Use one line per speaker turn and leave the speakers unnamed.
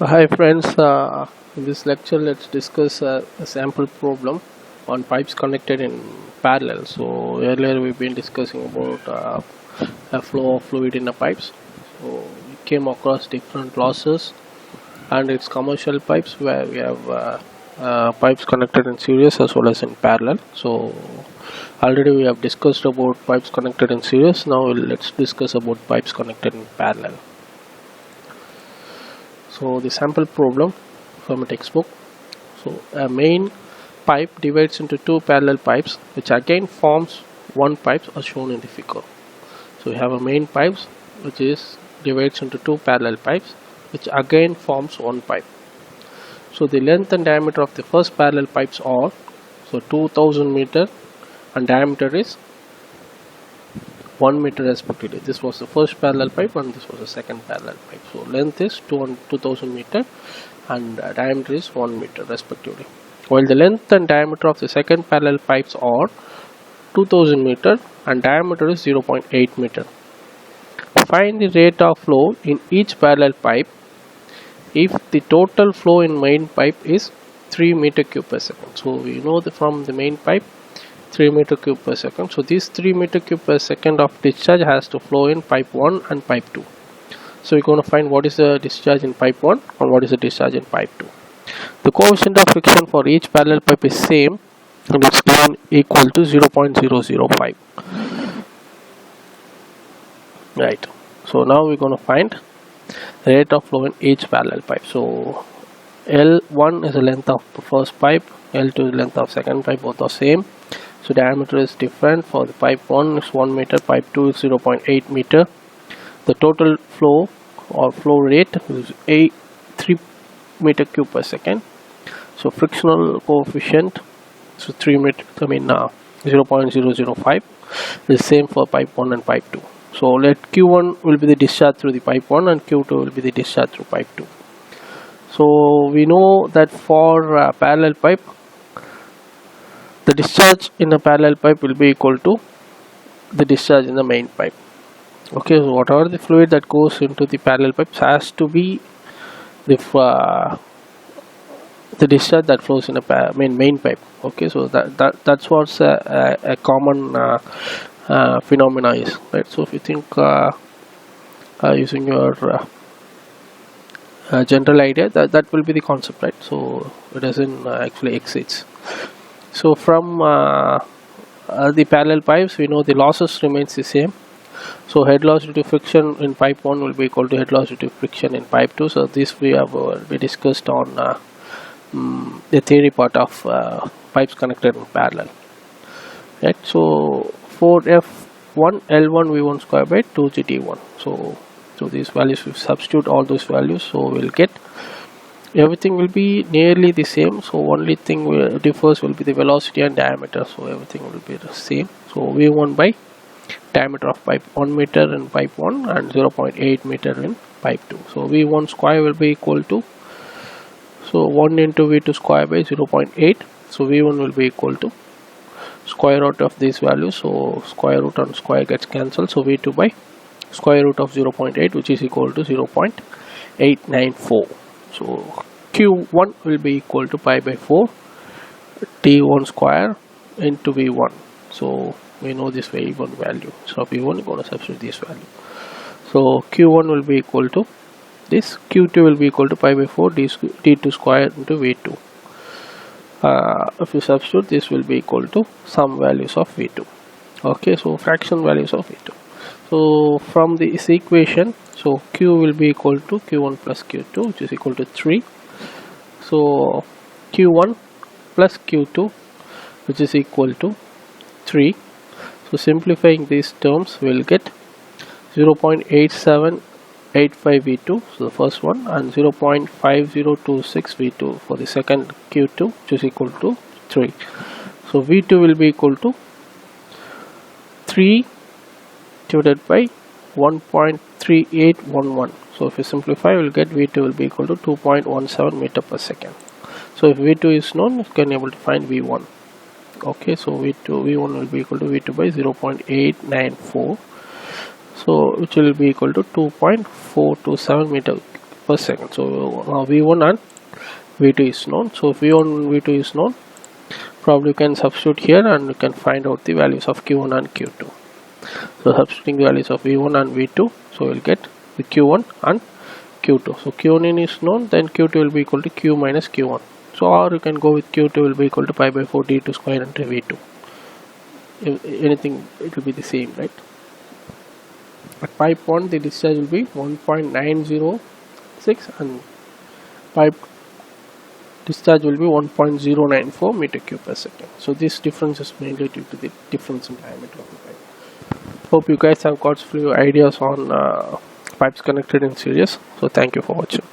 Hi friends, in this lecture let's discuss a sample problem on pipes connected in parallel. So earlier we've been discussing about a flow of fluid in the pipes. So we came across different losses and it's commercial pipes where we have pipes connected in series as well as in parallel. So already we have discussed about pipes connected in series. Now let's discuss about pipes connected in parallel. So the sample problem from a textbook. So a main pipe divides into two parallel pipes which again forms one pipe as shown in the figure. So we have a main pipes which is divides into two parallel pipes which again forms one pipe. So the length and diameter of the first parallel pipes are 2000 meter and diameter is 1 meter respectively. This was the first parallel pipe and this was the second parallel pipe. So length is 2000 meter and diameter is 1 meter respectively. While the length and diameter of the second parallel pipes are 2000 meter and diameter is 0.8 meter. Find the rate of flow in each parallel pipe if the total flow in main pipe is 3 meter cube per second. So we know from the main pipe 3 meter cube per second. So this 3 meter cube per second of discharge has to flow in pipe 1 and pipe 2. So we're going to find what is the discharge in pipe 1 and what is the discharge in pipe 2. The coefficient of friction for each parallel pipe is same and it's given equal to 0.005. Right. So now we're going to find the rate of flow in each parallel pipe. So L1 is the length of the first pipe, L2 is the length of second pipe, both are same. So diameter is different. For the pipe 1 is 1 meter, pipe 2 is 0.8 meter. The total flow or flow rate is 3 meter cube per second. So frictional coefficient, so 0.005 is same for pipe 1 and pipe 2. So let Q1 will be the discharge through the pipe 1 and Q2 will be the discharge through pipe 2. So we know that for parallel pipe, the discharge in a parallel pipe will be equal to the discharge in the main pipe. Okay, so whatever the fluid that goes into the parallel pipes has to be the discharge that flows in a main pipe. Okay, so that's what's a common phenomena is, right? So if you think using your general idea, that will be the concept, right? So it doesn't actually exceeds. So from the parallel pipes, we know the losses remains the same. So head loss due to friction in pipe 1 will be equal to head loss due to friction in pipe 2. So this we have discussed on the theory part of pipes connected in parallel. Right. So for F1 L1 V1 square by 2 GT1. So these values we substitute all those values. So we'll get everything will be nearly the same. So only thing differs will be the velocity and diameter. So everything will be the same. So V1 by diameter of pipe 1 meter in pipe 1 and 0.8 meter in pipe 2. So V1 square will be equal to, so 1 into V2 square by 0.8. So V1 will be equal to square root of these values. So square root and square gets cancelled. So V2 by square root of 0.8, which is equal to 0.894. So Q1 will be equal to pi by 4 T1 square into V1. So we know this V1 value. So V1 is going to substitute this value. So Q1 will be equal to this. Q2 will be equal to pi by 4 D2 square into V2. If you substitute, this will be equal to some values of V2. Okay, so fraction values of V2. So from this equation, so Q will be equal to Q1 plus Q2, which is equal to 3. So Q1 plus Q2, which is equal to 3. So simplifying these terms, we will get 0.8785 V2, so the first one, and 0.5026 V2 for the second Q2, which is equal to 3. So V2 will be equal to 3 divided by 1.3811. So if you simplify, we will get V2 will be equal to 2.17 meter per second. So if V2 is known, you can able to find V1. Okay, so V1 will be equal to V2 by 0.894. So which will be equal to 2.427 per second. So V1 and V2 is known. So if V1 and V2 is known, probably you can substitute here and you can find out the values of Q1 and Q2. So substituting the values of V1 and V2, so we'll get the Q1 and Q2. So Q1 is known, then Q2 will be equal to Q minus Q1. So or you can go with Q2 will be equal to pi by 4 d2 square into V2. If anything, it will be the same, right? At pipe 1 the discharge will be 1.906 and pipe discharge will be 1.094 meter cube per second. So this difference is mainly due to the difference in diameter of the pipe. Hope you guys have got few ideas on pipes connected in series. So thank you for watching.